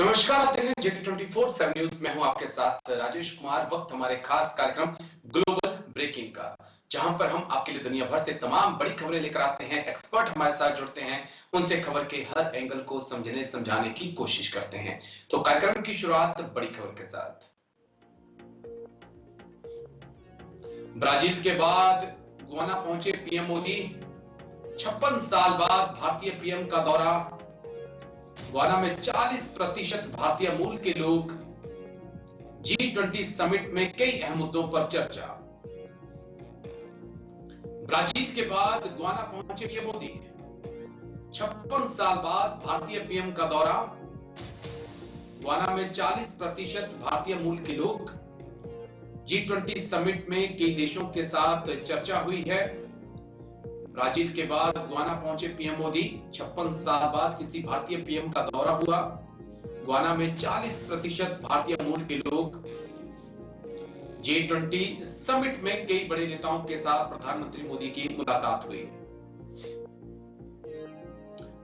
नमस्कार, आप देख रहे हैं JT24 7 न्यूज में हूं आपके साथ राजेश कुमार। वक्त हमारे खास कार्यक्रम ग्लोबल ब्रेकिंग का, जहां पर हम आपके लिए दुनिया भर से तमाम बड़ी खबरें लेकर आते हैं। एक्सपर्ट हमारे साथ जुड़ते हैं, उनसे खबर के हर एंगल को समझने समझाने की कोशिश करते हैं। तो कार्यक्रम की शुरुआत बड़ी खबर के साथ। ब्राजील के बाद गुयाना पहुंचे पीएम मोदी। 56 साल बाद भारतीय पीएम का दौरा। गुयाना में 40% भारतीय मूल के लोग। G20 समिट में कई अहम मुद्दों पर चर्चा। ब्राजील के बाद गुयाना पहुंचे पीएम मोदी। 56 साल बाद भारतीय पीएम का दौरा। गुयाना में 40% भारतीय मूल के लोग। G20 समिट में कई देशों के साथ चर्चा हुई है। ब्राजील के बाद गुयाना पहुंचे पीएम मोदी। 56 साल बाद किसी भारतीय पीएम का दौरा हुआ। गुयाना में 40% भारतीय मूल के लोग। G20 समिट में कई बड़े नेताओं के साथ प्रधानमंत्री मोदी की मुलाकात हुई।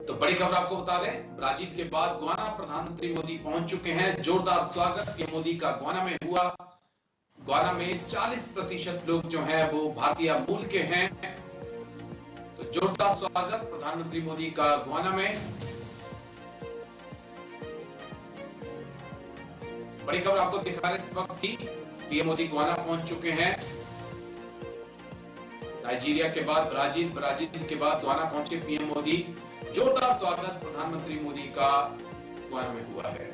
तो बड़ी खबर आपको बता दें, ब्राजील के बाद गुयाना प्रधानमंत्री मोदी पहुंच चुके हैं। जोरदार स्वागत पीएम मोदी का गुयाना में हुआ। गुयाना में 40% लोग जो हैं वो भारतीय मूल के हैं। तो जोरदार स्वागत प्रधानमंत्री मोदी का गुयाना में। बड़ी खबर आपको दिखा रहे इस वक्त की, पीएम मोदी गुयाना पहुंच चुके हैं। नाइजीरिया के बाद ब्राजील, ब्राजील के बाद गुयाना पहुंचे पीएम मोदी। जोरदार स्वागत प्रधानमंत्री मोदी का गुयाना में हुआ है।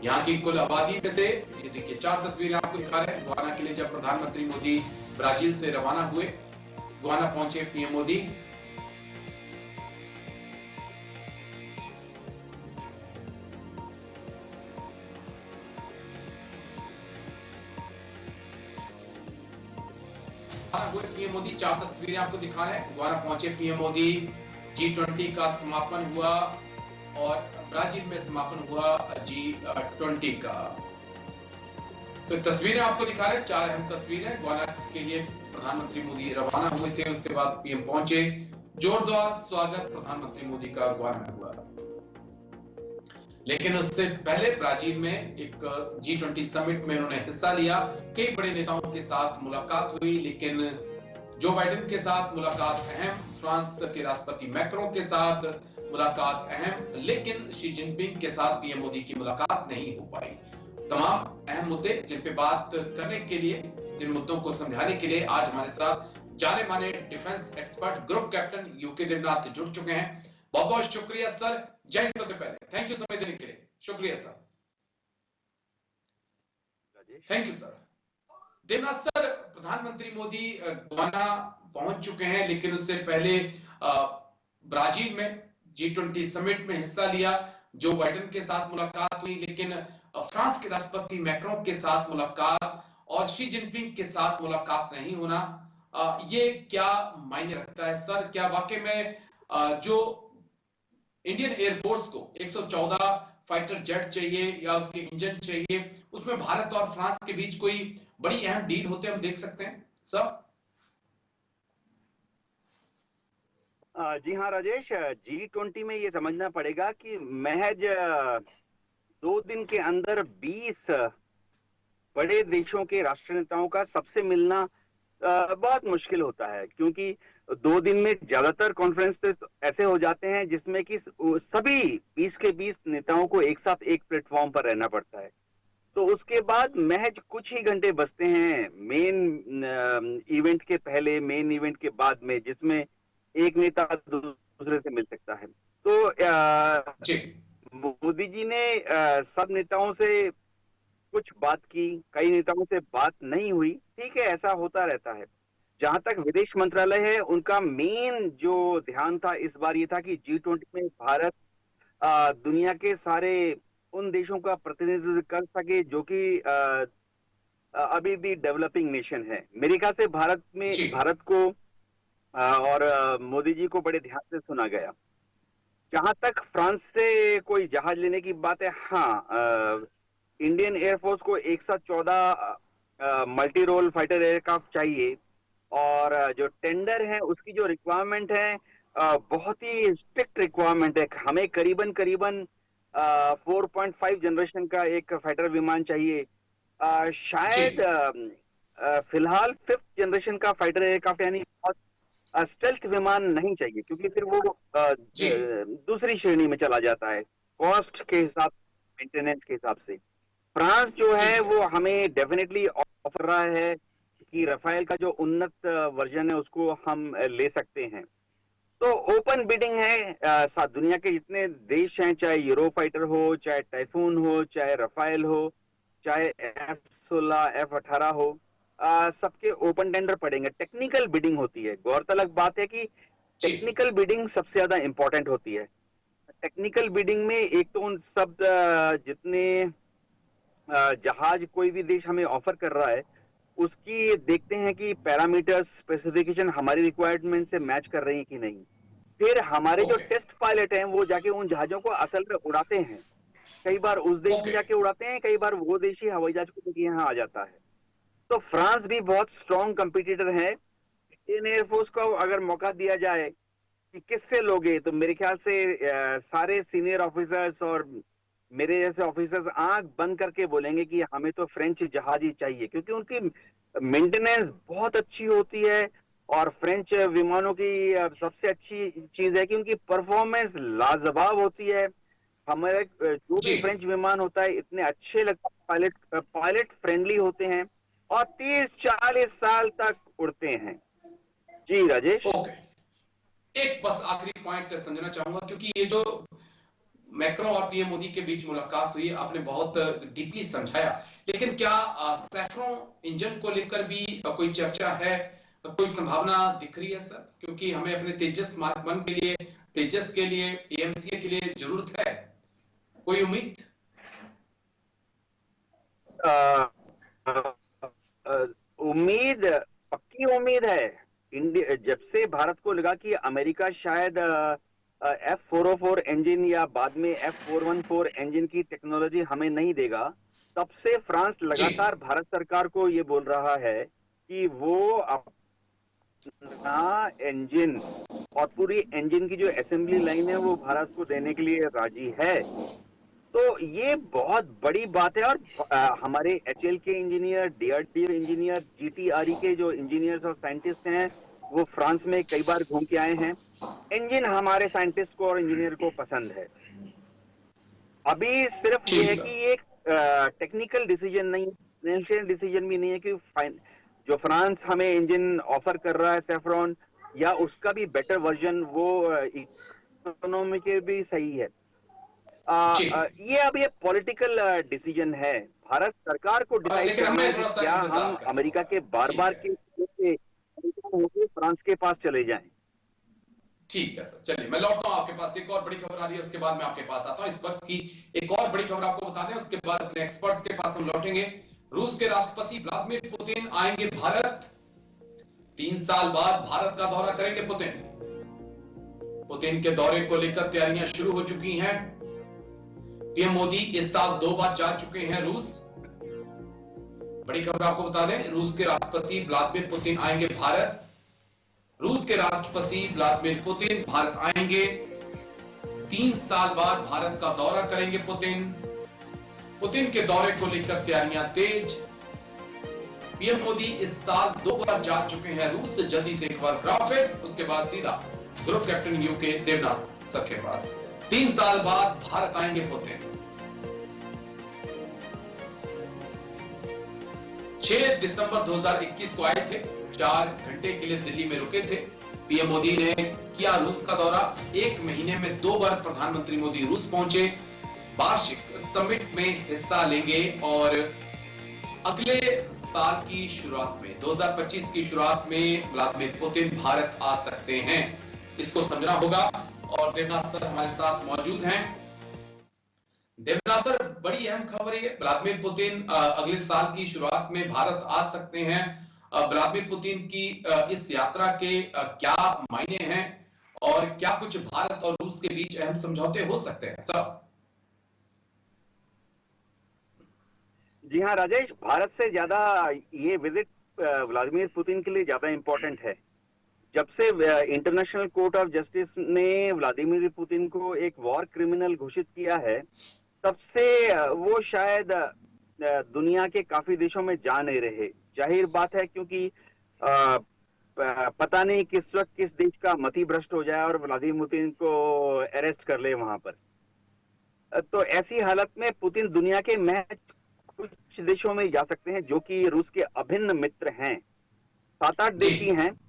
यहाँ की कुल आबादी में से ये देखिए 4 तस्वीरें आपको दिखा रहे हैं गुयाना के लिए, जब प्रधानमंत्री मोदी ब्राजील से रवाना हुए, गुयाना पहुंचे पीएम मोदी। हुए पीएम मोदी, 4 तस्वीरें आपको दिखा रहे हैं। गुयाना पहुंचे पीएम मोदी। G20 का समापन हुआ और ब्राजील में समापन हुआ G20 का। तो तस्वीरें आपको दिखा रहे हैं, 4 अहम तस्वीरें। गुयाना के लिए प्रधानमंत्री मोदी रवाना हुए थे, उसके बाद पीएम पहुंचे। जोरदार स्वागत प्रधानमंत्री मोदी का गुयाना में हुआ। लेकिन उससे पहले ब्राजील में एक G20 समिट में उन्होंने हिस्सा लिया। कई बड़े नेताओं के साथ मुलाकात हुई, लेकिन जो बाइडेन के साथ मुलाकात अहम, फ्रांस के राष्ट्रपति मैक्रों के साथ मुलाकात अहम, लेकिन शी जिनपिंग के साथ पीएम मोदी की मुलाकात नहीं हो पाई। तमाम अहम मुद्दे जिन पे बात करने के लिए, जिन मुद्दों को समझाने के लिए आज हमारे साथ जाने माने defence expert group captain U K Devnath जुड़ चुके हैं। बहुत बहुत शुक्रिया सर। जय हिंद। सबसे पहले थैंक यू समय देने के लिए, शुक्रिया sir. Thank you sir. Devnath sir, प्रधानमंत्री मोदी गुयाना पहुंच चुके हैं, लेकिन उससे पहले ब्राजील में G20 समिट में हिस्सा लिया। जो बाइडेन के साथ मुलाकात हुई, लेकिन फ्रांस के राष्ट्रपति मैक्रों के साथ मुलाकात और शी जिनपिंग के साथ मुलाकात नहीं होना, ये क्या मायने रखता है सर? क्या वाकई में जो इंडियन एयरफोर्स को 114 फाइटर जेट चाहिए या उसके इंजन चाहिए, उसमें भारत और फ्रांस के बीच कोई बड़ी अहम डील होते हम देख सकते हैं सर? जी हाँ राजेश, G20 में ये समझना पड़ेगा कि महज 2 दिन के अंदर 20 बड़े देशों के राष्ट्र नेताओं का सबसे मिलना बहुत मुश्किल होता है, क्योंकि 2 दिन में ज्यादातर कॉन्फ्रेंस ऐसे हो जाते हैं जिसमें कि सभी 20 के 20 नेताओं को एक साथ एक प्लेटफॉर्म पर रहना पड़ता है। तो उसके बाद महज कुछ ही घंटे बचते हैं मेन इवेंट के पहले, मेन इवेंट के बाद में, जिसमें एक नेता दूसरे से मिल सकता है। तो मोदी जी ने सब नेताओं से कुछ बात की, कई नेताओं से बात नहीं हुई। ठीक है, ऐसा होता रहता है। जहां तक विदेश मंत्रालय है, उनका मेन जो ध्यान था इस बार ये था कि G20 में भारत दुनिया के सारे उन देशों का प्रतिनिधित्व कर सके जो कि अभी भी डेवलपिंग नेशन है। मेरे ख्याल से भारत को और मोदी जी को बड़े ध्यान से सुना गया। जहां तक फ्रांस से कोई जहाज लेने की बात है, हाँ, इंडियन एयरफोर्स को 114 मल्टी रोल फाइटर एयरक्राफ्ट चाहिए, और जो टेंडर है उसकी जो रिक्वायरमेंट है बहुत ही स्ट्रिक्ट रिक्वायरमेंट है। हमें करीबन 4.5 जनरेशन का एक फाइटर विमान चाहिए। जी शायद फिलहाल 5th जनरेशन का फाइटर एयरक्राफ्ट यानी स्टेल्थ विमान नहीं चाहिए, क्योंकि फिर वो जी दूसरी श्रेणी में चला जाता है कॉस्ट के हिसाब, मेंटेनेंस के हिसाब से। फ्रांस जो है ठीक है। वो हमें डेफिनेटली ऑफर रहा है कि रफाइल का जो उन्नत वर्जन है उसको हम ले सकते हैं। तो ओपन बिडिंग है। साथ दुनिया के जितने देश हैं, चाहे यूरोफाइटर हो, चाहे टाइफून हो, चाहे रफाइल हो, चाहे F-16 F-18 हो, सबके ओपन टेंडर पड़ेंगे। टेक्निकल बिडिंग होती है। गौरतलब बात है कि जी टेक्निकल बिडिंग सबसे ज्यादा इंपॉर्टेंट होती है। टेक्निकल बिडिंग में एक तो उन सब जितने जहाज कोई भी देश हमें ऑफर कर रहा है उसकी देखते हैं कि पैरामीटर्स स्पेसिफिकेशन हमारी रिक्वायरमेंट से मैच कर रही हैं कि नहीं। फिर हमारे जो ओके टेस्ट पायलट हैं वो जाके उन जहाजों को असल में उड़ाते हैं। कई बार उस देश में ओके जाके उड़ाते हैं, कई बार वो देशी हवाई जहाज को लेके यहाँ आ जाता है। तो फ्रांस भी बहुत स्ट्रॉन्ग कंपटीटर है। इंडियन एयरफोर्स को अगर मौका दिया जाए कि किससे लोगे, तो मेरे ख्याल से सारे सीनियर ऑफिसर्स और मेरे जैसे ऑफिसर्स आंख बंद करके बोलेंगे कि हमें तो फ्रेंच जहाज ही चाहिए, क्योंकि उनकी मेंटेनेंस बहुत अच्छी होती है। और फ्रेंच विमानों की सबसे अच्छी चीज है कि उनकी परफॉर्मेंस लाजवाब होती है। हमारे जो जी भी फ्रेंच विमान होता है इतने अच्छे लगते हैं, पायलट फ्रेंडली होते हैं और 30-40 साल तक उड़ते हैं। जी राजेश। ओके। एक बस आखिरी पॉइंट समझना चाहूंगा, क्योंकि ये जो मैक्रो और पीएम मोदी के बीच मुलाकात हुई आपने बहुत डीपली समझाया, लेकिन क्या सैफरों इंजन को लेकर भी कोई चर्चा है, कोई संभावना दिख रही है सर? क्योंकि हमें अपने तेजस मार्क 1 के लिए, तेजस के लिए, एएमसीए के लिए जरूरत है। कोई उम्मीद? उम्मीद, पक्की उम्मीद है। इंडिया जब से भारत को लगा कि अमेरिका शायद F-404 इंजन या बाद में F-414 इंजन की टेक्नोलॉजी हमें नहीं देगा, तब से फ्रांस जी लगातार भारत सरकार को ये बोल रहा है कि वो अपना इंजन और पूरी इंजन की जो असेंबली लाइन है वो भारत को देने के लिए राजी है। तो ये बहुत बड़ी बात है। और हमारे एचएल के इंजीनियर, डीआरडीओ इंजीनियर, जीटीआरई के जो इंजीनियर्स और साइंटिस्ट हैं वो फ्रांस में कई बार घूम के आए हैं। इंजन हमारे साइंटिस्ट को और इंजीनियर को पसंद है। अभी सिर्फ ये ठीक है कि सर। ये एक टेक्निकल डिसीजन नहीं, फाइनेंशियल डिसीजन भी नहीं है कि जो फ्रांस हमें इंजन ऑफर कर रहा है सेफ्रॉन, या उसका भी बेटर वर्जन वो इकोनॉमी के भी सही है। जी ये अब ये पॉलिटिकल डिसीजन है। भारत सरकार को डिसाइड लेकिन करना हमें है कि थोड़ा सा क्या हम इंतजार करना अमेरिका होगा। के बार ठीक बार है। के होके फ्रांस के पास चले जाएं। ठीक है सर, चलिए मैं लौटता हूं आपके पास। एक और बड़ी खबर आ रही है, उसके बाद मैं आपके पास आता हूं। इस वक्त की एक और बड़ी खबर आपको बता दें, उसके बाद अपने एक्सपर्ट्स के पास हम लौटेंगे। रूस के राष्ट्रपति व्लादिमीर पुतिन आएंगे भारत। 3 साल बाद भारत का दौरा करेंगे पुतिन। पुतिन के दौरे को लेकर तैयारियां शुरू हो चुकी हैं। पीएम मोदी इस साल 2 बार जा चुके हैं रूस। बड़ी खबर आपको बता दें, रूस के राष्ट्रपति व्लादिमीर पुतिन आएंगे भारत। रूस के राष्ट्रपति व्लादिमीर पुतिन भारत आएंगे। 3 साल बाद भारत का दौरा करेंगे पुतिन। पुतिन के दौरे को लेकर तैयारियां तेज। पीएम मोदी इस साल 2 बार जा चुके हैं रूस। जल्दी से एक बार ग्राफिक्स, उसके बाद सीधा group captain U K Devnath sir के पास। 3 साल बाद भारत आएंगे पुतिन। 6 दिसंबर 2021 को आए थे, 4 घंटे के लिए दिल्ली में रुके थे। पीएम मोदी ने किया रूस का दौरा। 1 महीने में 2 बार प्रधानमंत्री मोदी रूस पहुंचे। वार्षिक समिट में हिस्सा लेंगे और अगले साल की शुरुआत में, 2025 की शुरुआत में व्लादिमीर पुतिन भारत आ सकते हैं। इसको समझना होगा। और देवनाथ सर हमारे साथ मौजूद हैं। देवनाथ सर, बड़ी अहम खबर है, व्लादिमीर पुतिन अगले साल की शुरुआत में भारत आ सकते हैं। व्लादिमीर पुतिन की इस यात्रा के क्या मायने हैं और क्या कुछ भारत और रूस के बीच अहम समझौते हो सकते हैं सर? जी हाँ राजेश, भारत से ज्यादा ये विजिट व्लादिमीर पुतिन के लिए ज्यादा इंपॉर्टेंट है। जब से इंटरनेशनल कोर्ट ऑफ जस्टिस ने व्लादिमीर पुतिन को एक वॉर क्रिमिनल घोषित किया है, तब से वो शायद दुनिया के काफी देशों में जा नहीं रहे। जाहिर बात है, क्योंकि पता नहीं किस वक्त किस देश का मति भ्रष्ट हो जाए और व्लादिमीर पुतिन को अरेस्ट कर ले वहां पर। तो ऐसी हालत में पुतिन दुनिया के महज कुछ देशों में जा सकते हैं जो कि रूस के अभिन्न मित्र हैं। 7-8 देश ही हैं।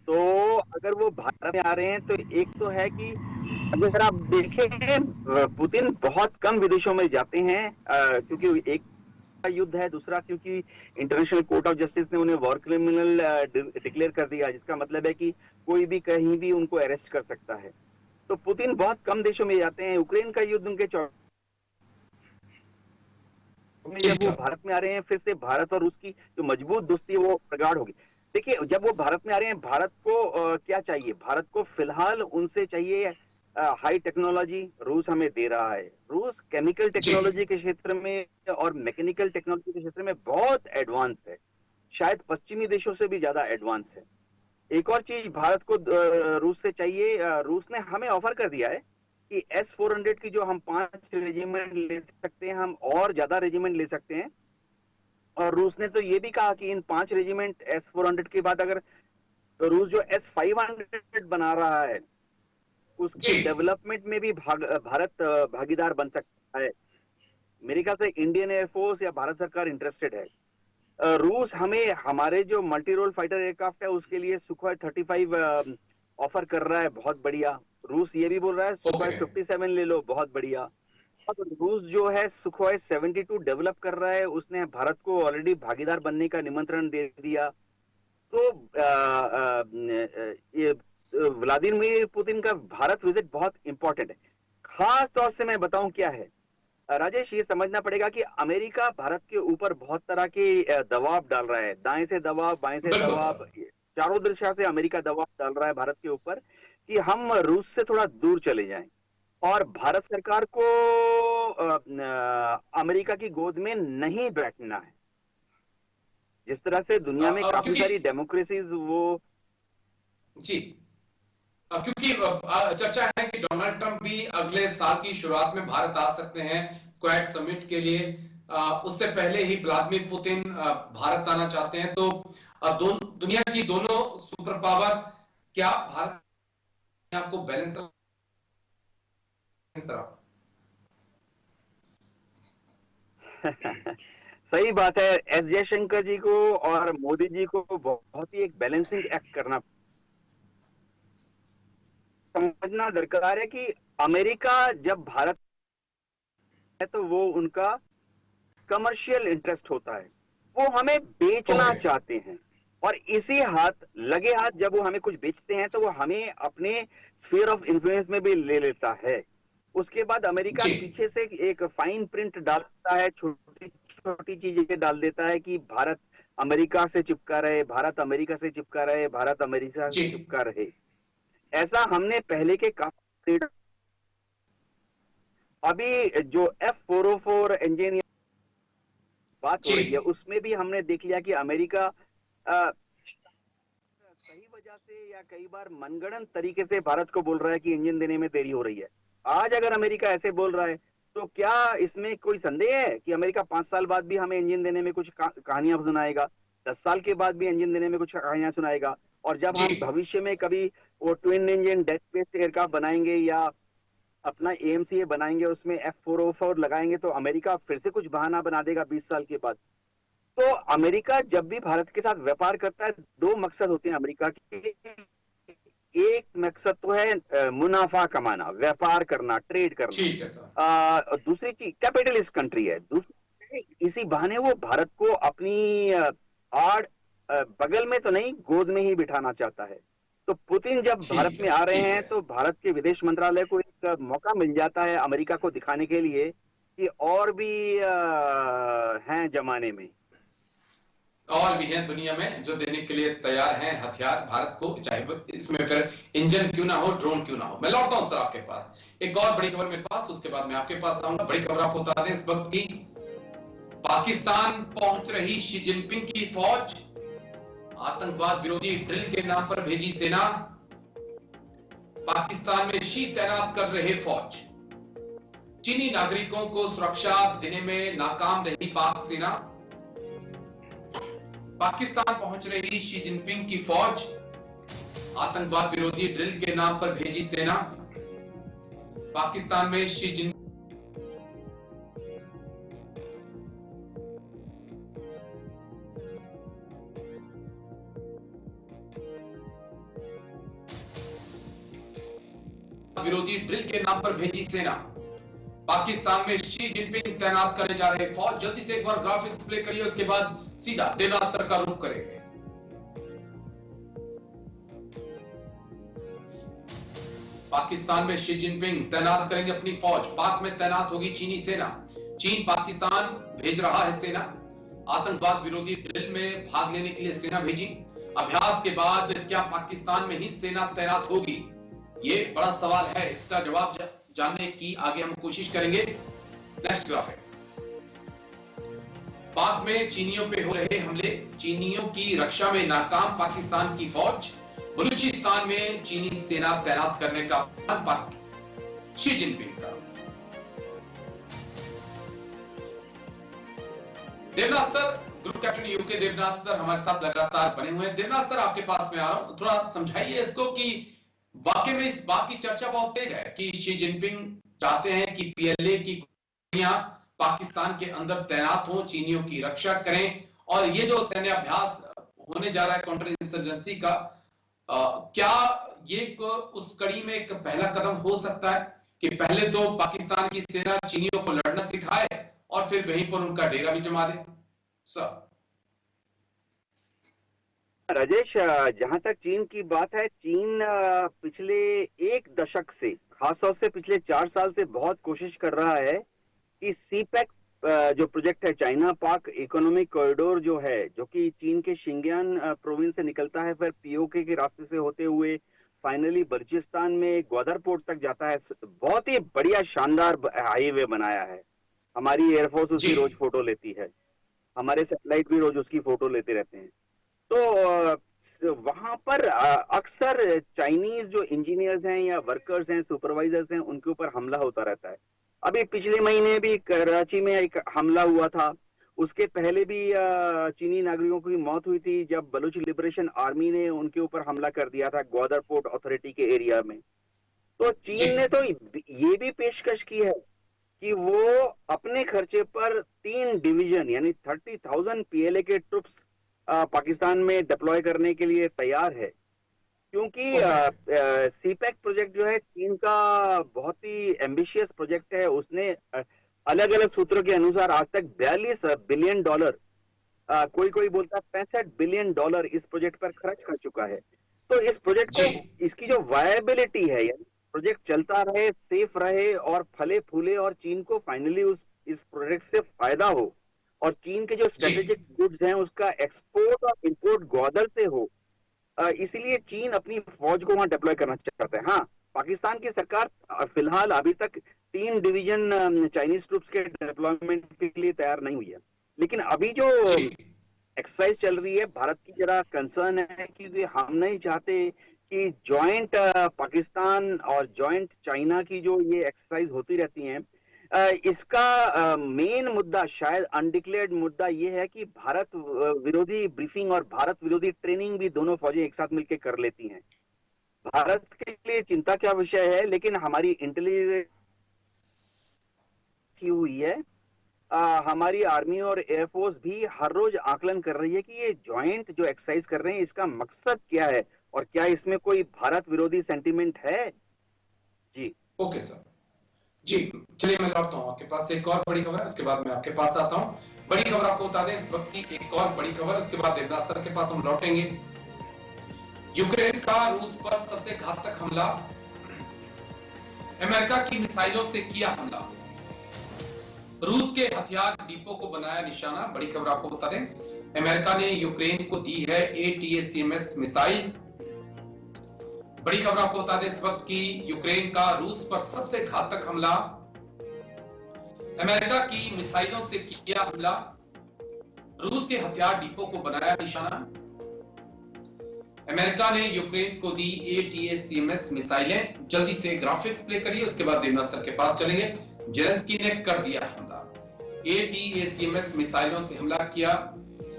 तो अगर वो भारत में आ रहे हैं तो एक तो है कि अगर आप देखें, पुतिन बहुत कम विदेशों में जाते हैं, क्योंकि एक युद्ध है, दूसरा क्योंकि इंटरनेशनल कोर्ट ऑफ जस्टिस ने उन्हें वॉर क्रिमिनल डिक्लेयर कर दिया, जिसका मतलब है कि कोई भी कहीं भी उनको अरेस्ट कर सकता है। तो पुतिन बहुत कम देशों में जाते हैं। यूक्रेन का युद्ध उनके जब वो भारत में आ रहे हैं, फिर से भारत और रूस की जो मजबूत दोस्ती है वो प्रगाढ़ होगी। देखिए, जब वो भारत में आ रहे हैं, भारत को क्या चाहिए? भारत को फिलहाल उनसे चाहिए हाई टेक्नोलॉजी। रूस हमें दे रहा है। रूस केमिकल टेक्नोलॉजी के क्षेत्र में और मैकेनिकल टेक्नोलॉजी के क्षेत्र में बहुत एडवांस है, शायद पश्चिमी देशों से भी ज्यादा एडवांस है। एक और चीज भारत को रूस से चाहिए। रूस ने हमें ऑफर कर दिया है कि S-400 की जो हम 5 रेजिमेंट ले सकते हैं, हम और ज्यादा रेजिमेंट ले सकते हैं। और रूस ने तो ये भी कहा कि इन 5 रेजिमेंट S-400 के बाद अगर रूस जो S-500 बना रहा है उसके डेवलपमेंट में भी भारत भागीदार बन सकता है। मेरे ख्याल से इंडियन एयरफोर्स या भारत सरकार इंटरेस्टेड है। रूस हमें हमारे जो मल्टी रोल फाइटर एयरक्राफ्ट है उसके लिए सुखोई 35 ऑफर कर रहा है, बहुत बढ़िया। रूस ये भी बोल रहा है सुखोई 57 ले लो, बहुत बढ़िया। और रूस जो है सुखोई 72 डेवलप कर रहा है, उसने भारत को ऑलरेडी भागीदार बनने का निमंत्रण दे दिया। तो ये व्लादिमीर पुतिन का भारत विजिट बहुत इंपॉर्टेंट है। खास तौर से मैं बताऊं क्या है राजेश, ये समझना पड़ेगा कि अमेरिका भारत के ऊपर बहुत तरह के दबाव डाल रहा है। दाएं से दबाव, बाएं से दबाव, चारों दिशा से अमेरिका दबाव डाल रहा है भारत के ऊपर कि हम रूस से थोड़ा दूर चले जाएं। और भारत सरकार को अमेरिका की गोद में नहीं बैठना है। जिस तरह से दुनिया में काफी सारी डेमोक्रेसीज वो क्योंकि चर्चा है कि डोनाल्ड ट्रंप भी अगले साल की शुरुआत में भारत आ सकते हैं क्वाड समिट के लिए। उससे पहले ही व्लादिमीर पुतिन भारत आना चाहते हैं। तो दुनिया की दोनों सुपर पावर क्या भारत आपको बैलेंस सही बात है। एस जयशंकर जी को और मोदी जी को बहुत ही एक बैलेंसिंग एक्ट करना समझना दरकार है कि अमेरिका जब भारत है तो वो उनका कमर्शियल इंटरेस्ट होता है, वो हमें बेचना चाहते हैं। और इसी लगे हाथ जब वो हमें कुछ बेचते हैं तो वो हमें अपने स्फीयर ऑफ इन्फ्लुएंस में भी ले लेता है। उसके बाद अमेरिका पीछे से एक फाइन प्रिंट डालता है, छोटी छोटी चीजें डाल देता है कि भारत अमेरिका से चिपका रहे, भारत अमेरिका से चिपका रहे, भारत अमेरिका से चिपका रहे। ऐसा हमने पहले के काफी अभी जो F-404 इंजन बात हो रही है उसमें भी हमने देख लिया कि अमेरिका सही वजह से या कई बार मनगढ़ंत तरीके से भारत को बोल रहा है कि इंजन देने में देरी हो रही है। आज अगर अमेरिका ऐसे बोल रहा है तो क्या इसमें कोई संदेह है कि अमेरिका 5 साल बाद भी हमें इंजन देने में कुछ कहानियां सुनाएगा, 10 साल के बाद भी इंजन देने में कुछ कहानियां सुनाएगा? और जब हम भविष्य में कभी वो twin engine death based aircraft बनाएंगे या अपना AMCA बनाएंगे, उसमें F-404 लगाएंगे, तो अमेरिका फिर से कुछ बहाना बना देगा 20 साल के बाद। तो अमेरिका जब भी भारत के साथ व्यापार करता है, 2 मकसद होते हैं अमेरिका के। एक मकसद तो है मुनाफा कमाना, व्यापार करना, ट्रेड करना। दूसरी चीज कैपिटलिस्ट कंट्री है। दूसरी इसी बहाने वो भारत को अपनी आड़ बगल में तो नहीं, गोद में ही बिठाना चाहता है। तो पुतिन जब भारत में आ रहे हैं तो भारत के विदेश मंत्रालय को एक मौका मिल जाता है अमेरिका को दिखाने के लिए कि और भी हैं जमाने में, और भी हैं दुनिया में जो देने के लिए तैयार हैं हथियार भारत को, चाहे इसमें फिर इंजन क्यों ना हो, ड्रोन क्यों ना हो। मैं लौटता हूं सर आपके पास, एक और बड़ी खबर मेरे पास, उसके बाद मैं आपके पास आऊंगा। बड़ी खबर आपको बता दें इस वक्त की, पाकिस्तान पहुंच रही शी जिनपिंग की फौज। आतंकवाद विरोधी ड्रिल के नाम पर भेजी सेना। पाकिस्तान में शी तैनात कर रहे फौज। चीनी नागरिकों को सुरक्षा देने में नाकाम रही पाक सेना। पाकिस्तान पहुंच रही शी जिनपिंग की फौज। आतंकवाद विरोधी ड्रिल के नाम पर भेजी सेना। पाकिस्तान में शी जिन विरोधी ड्रिल के नाम पर भेजी सेना। पाकिस्तान में शी जिनपिंग तैनात करने जा रहे फौज। जल्दी से एक बार ग्राफिक्स प्ले करिए, उसके बाद सीधा देवराज सर का रुख करेंगे। पाकिस्तान में शी जिनपिंग तैनात करेंगे अपनी फौज। पाक में तैनात होगी चीनी सेना। चीन पाकिस्तान भेज रहा है सेना। आतंकवाद विरोधी ड्रिल में भाग लेने के लिए सेना भेजी। अभ्यास के बाद क्या पाकिस्तान में ही सेना तैनात होगी? ये बड़ा सवाल है। इसका जवाब जानने की आगे हम कोशिश करेंगे। Next graphics. पाक में चीनियों पे हो रहे हमले। चीनियों की रक्षा में नाकाम पाकिस्तान की फौज। बलूचिस्तान में चीनी सेना तैनात करने का प्लान पाक शी जिनपिंग का। Devnath sir, group captain U K Devnath sir हमारे साथ लगातार बने हुए हैं। देवनाथ सर, आपके पास में आ रहा हूं, थोड़ा समझाइए इसको कि वाकई में इस बात की चर्चा बहुत तेज है कि शी जिनपिंग चाहते हैं कि पीएलए की गोलियां पाकिस्तान के अंदर तैनात हो, चीनियों की रक्षा करें, और ये जो सैन्य अभ्यास होने जा रहा है काउंटर इंसर्जेंसी का, क्या ये उस कड़ी में एक पहला कदम हो सकता है कि पहले तो पाकिस्तान की सेना चीनियों को लड़ना सिखाए और फिर वहीं पर उनका डेरा भी जमा दे? सर राजेश, जहां तक चीन की बात है, चीन पिछले एक दशक से, खासतौर से पिछले 4 साल से बहुत कोशिश कर रहा है कि सीपैक जो प्रोजेक्ट है, चाइना पाक इकोनॉमिक कॉरिडोर जो है, जो कि चीन के शिंजियान प्रोविंस से निकलता है, फिर पीओके के रास्ते से होते हुए फाइनली बलूचिस्तान में ग्वादर पोर्ट तक जाता है। बहुत ही बढ़िया शानदार हाईवे बनाया है। हमारी एयरफोर्स उसकी रोज फोटो लेती है, हमारे सैटेलाइट भी रोज उसकी फोटो लेते रहते हैं। तो वहां पर अक्सर चाइनीज जो इंजीनियर्स हैं या वर्कर्स हैं, सुपरवाइजर्स हैं, उनके ऊपर हमला होता रहता है। अभी पिछले महीने भी कराची में एक हमला हुआ था। उसके पहले भी चीनी नागरिकों की मौत हुई थी जब बलूच लिबरेशन आर्मी ने उनके ऊपर हमला कर दिया था ग्वादर पोर्ट अथॉरिटी के एरिया में। तो चीन ने तो ये भी पेशकश की है कि वो अपने खर्चे पर 3 डिवीजन यानी 30,000 पीएलए के ट्रुप्स पाकिस्तान में डिप्लॉय करने के लिए तैयार है, क्योंकि सीपैक प्रोजेक्ट जो है चीन का बहुत ही एम्बिशियस प्रोजेक्ट है। उसने अलग अलग सूत्रों के अनुसार आज तक $42 बिलियन, कोई बोलता है $65 बिलियन इस प्रोजेक्ट पर खर्च कर चुका है। तो इस प्रोजेक्ट को, इसकी जो वायबिलिटी है, यानी प्रोजेक्ट चलता रहे, सेफ रहे और फले फूले और चीन को फाइनली इस प्रोजेक्ट से फायदा हो और चीन के जो स्ट्रेटेजिक गुड्स हैं उसका एक्सपोर्ट और इंपोर्ट ग्वादर से हो, इसलिए चीन अपनी फौज को वहां डिप्लॉय करना चाहता है। हाँ, पाकिस्तान की सरकार फिलहाल अभी तक 3 डिवीजन चाइनीज ट्रूप्स के डिप्लॉयमेंट के लिए तैयार नहीं हुई है, लेकिन अभी जो एक्सरसाइज चल रही है, भारत की जरा कंसर्न है कि हम नहीं चाहते कि जॉइंट पाकिस्तान और जॉइंट चाइना की जो ये एक्सरसाइज होती रहती हैं, इसका मेन मुद्दा, शायद अनडिक्लेयर्ड मुद्दा, ये है कि भारत विरोधी ब्रीफिंग और भारत विरोधी ट्रेनिंग भी दोनों फौजें एक साथ मिलकर कर लेती हैं। भारत के लिए चिंता क्या विषय है, लेकिन हमारी इंटेलिजेंस की हुई है। हमारी आर्मी और एयरफोर्स भी हर रोज आकलन कर रही है कि ये जॉइंट जो एक्सरसाइज कर रहे हैं इसका मकसद क्या है और क्या इसमें कोई भारत विरोधी सेंटिमेंट है। जी ओके सर, जी चलिए मैं लौटता हूँ आपके पास। एक और बड़ी खबर है, उसके बाद मैं आपके पास आता हूँ। बड़ी खबर आपको बता दें इस वक्त की, एक और बड़ी खबर, उसके बाद देवदास सर के पास हम लौटेंगे। यूक्रेन का रूस पर सबसे घातक हमला, अमेरिका की मिसाइलों से किया हमला, रूस के हथियार डिपो को बनाया निशाना। बड़ी खबर आपको बता दें, अमेरिका ने यूक्रेन को दी है ATACMS मिसाइल। बड़ी खबर आपको बता दें इस वक्त की, यूक्रेन का रूस पर सबसे घातक हमला, अमेरिका की मिसाइलों से किया हमला, रूस के हथियार डिपो को बनाया निशाना। अमेरिका ने यूक्रेन को दी ATACMS मिसाइलें। जल्दी से ग्राफिक्स प्ले करिए, उसके बाद देवनाथ सर के पास चलेंगे। जेलेंस्की ने कर दिया हमला, ATACMS मिसाइलों से हमला किया।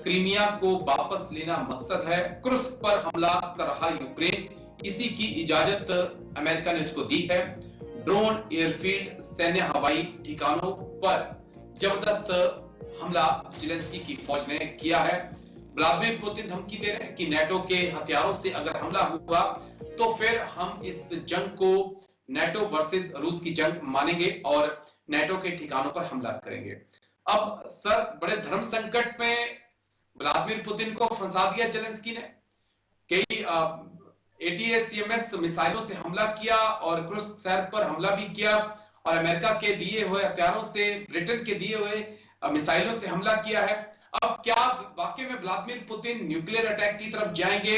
क्रीमिया को वापस लेना मकसद है। कुर्स्क पर हमला कर रहा यूक्रेन, इसी की इजाजत अमेरिका ने उसको दी है। ड्रोन, एयरफील्ड, सैन्य हवाई ठिकानों पर जबरदस्त हमला जेलेंस्की की फौज ने किया है। व्लादिमीर पुतिन धमकी दे रहे हैं कि नेटो के हथियारों से अगर हमला हुआ तो फिर हम इस जंग को नेटो वर्सेस रूस की जंग मानेंगे और नेटो के ठिकानों पर हमला करेंगे। अब सर, बड़े धर्म संकट में व्लादिमीर पुतिन को फंसा दिया जेलेंस्की ने। कई ATACMS मिसाइलों से हमला किया और कुर्स्क शहर पर हमला भी किया और अमेरिका के दिए हुए हथियारों से, ब्रिटेन के दिए हुए मिसाइलों से हमला किया है। अब क्या वाकई में व्लादिमीर पुतिन न्यूक्लियर अटैक की तरफ जाएंगे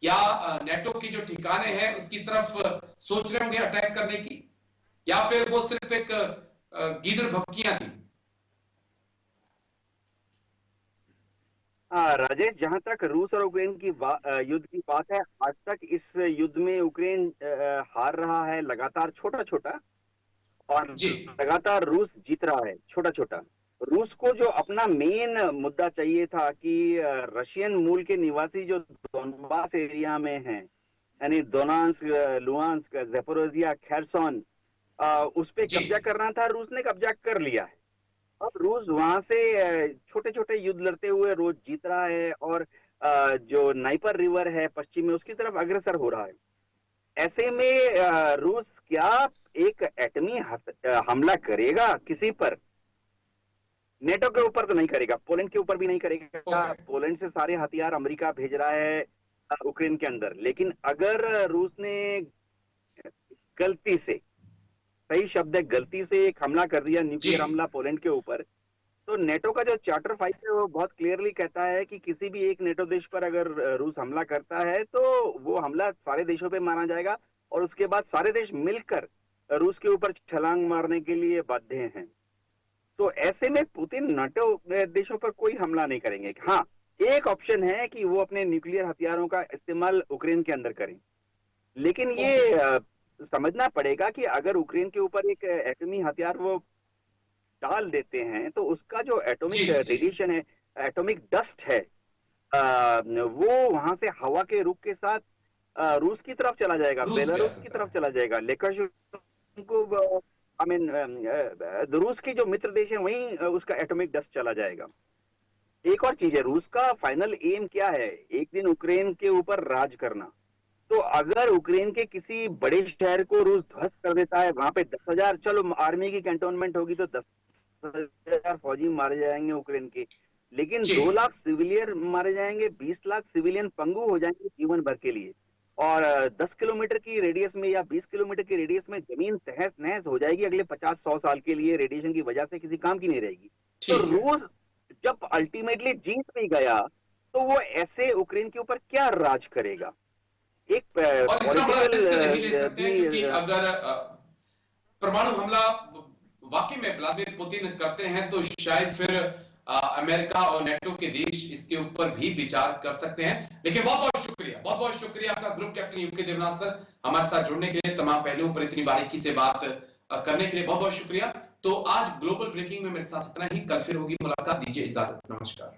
या नेटो के जो ठिकाने हैं उसकी तरफ सोच रहे होंगे अटैक करने की, या फिर वो सिर्फ एक गीदड़ भभकियां थी? राजेश, जहां तक रूस और यूक्रेन की युद्ध की बात है, आज तक इस युद्ध में यूक्रेन हार रहा है लगातार छोटा छोटा, और लगातार रूस जीत रहा है छोटा छोटा। रूस को जो अपना मेन मुद्दा चाहिए था कि रशियन मूल के निवासी जो दोनबास एरिया में हैं, यानी दोनांस्क, लुहांस्क, ज़ेपोरोजिया, खेरसोन, उस पे कब्जा करना था, रूस ने कब्जा कर लिया है। अब रूस वहां से छोटे छोटे युद्ध लड़ते हुए रोज जीत रहा है और जो नाइपर रिवर है पश्चिम में, उसकी तरफ अग्रसर हो रहा है। ऐसे में रूस क्या एक एटमी हमला करेगा किसी पर? नेटो के ऊपर तो नहीं करेगा, पोलैंड के ऊपर भी नहीं करेगा। पोलैंड से सारे हथियार अमेरिका भेज रहा है यूक्रेन के अंदर। लेकिन अगर रूस ने गलती से, सही शब्द है गलती से, एक हमला कर दिया, न्यूक्लियर हमला पोलैंड के ऊपर, तो नेटो का जो चार्टर 5 है वो बहुत क्लियरली कहता है कि किसी भी एक नेटो देश पर अगर रूस हमला करता है तो वो हमला सारे देशों पे माना जाएगा और उसके बाद सारे देश मिलकर रूस के ऊपर छलांग मारने के लिए बाध्य हैं। तो ऐसे में पुतिन नेटो देशों पर कोई हमला नहीं करेंगे। हाँ, एक ऑप्शन है कि वो अपने न्यूक्लियर हथियारों का इस्तेमाल यूक्रेन के अंदर करें, लेकिन ये समझना पड़ेगा कि अगर यूक्रेन के ऊपर एक एटमी हथियार वो डाल देते हैं तो उसका जो एटॉमिक रेडिएशन है, एटॉमिक डस्ट है, वो वहां से हवा के रुख के साथ रूस की तरफ चला जाएगा, बेलारूस की तरफ चला जाएगा, लुकाशेंको, रूस की जो मित्र देश है वहीं उसका एटॉमिक डस्ट चला जाएगा। एक और चीज है, रूस का फाइनल एम क्या है? एक दिन यूक्रेन के ऊपर राज करना। तो अगर यूक्रेन के किसी बड़े शहर को रूस ध्वस्त कर देता है, वहां पे 10,000, चलो आर्मी की कैंटोनमेंट होगी तो 10,000 फौजी मारे जाएंगे यूक्रेन के, लेकिन 2 लाख सिविलियन मारे जाएंगे, 20 लाख सिविलियन पंगु हो जाएंगे जीवन भर के लिए। और 10 किलोमीटर की रेडियस में या 20 किलोमीटर की रेडियस में जमीन तहस नहस हो जाएगी अगले 50-100 साल के लिए, रेडिएशन की वजह से किसी काम की नहीं रहेगी। तो रूस जब अल्टीमेटली जीत भी गया तो वो ऐसे यूक्रेन के ऊपर क्या राज करेगा? एक क्योंकि अगर परमाणु हमला वाकई में व्लादिमीर पुतिन करते हैं तो शायद फिर अमेरिका और नेटो के देश इसके ऊपर भी विचार कर सकते हैं। लेकिन बहुत बहुत शुक्रिया आपका group captain U K Devnath sir, हमारे साथ जुड़ने के लिए, तमाम पहलुओं पर इतनी बारीकी से बात करने के लिए बहुत शुक्रिया। तो आज ग्लोबल ब्रेकिंग में मेरे साथ इतना ही, कल फिर होगी मुलाकात, दीजिए इजाजत, नमस्कार।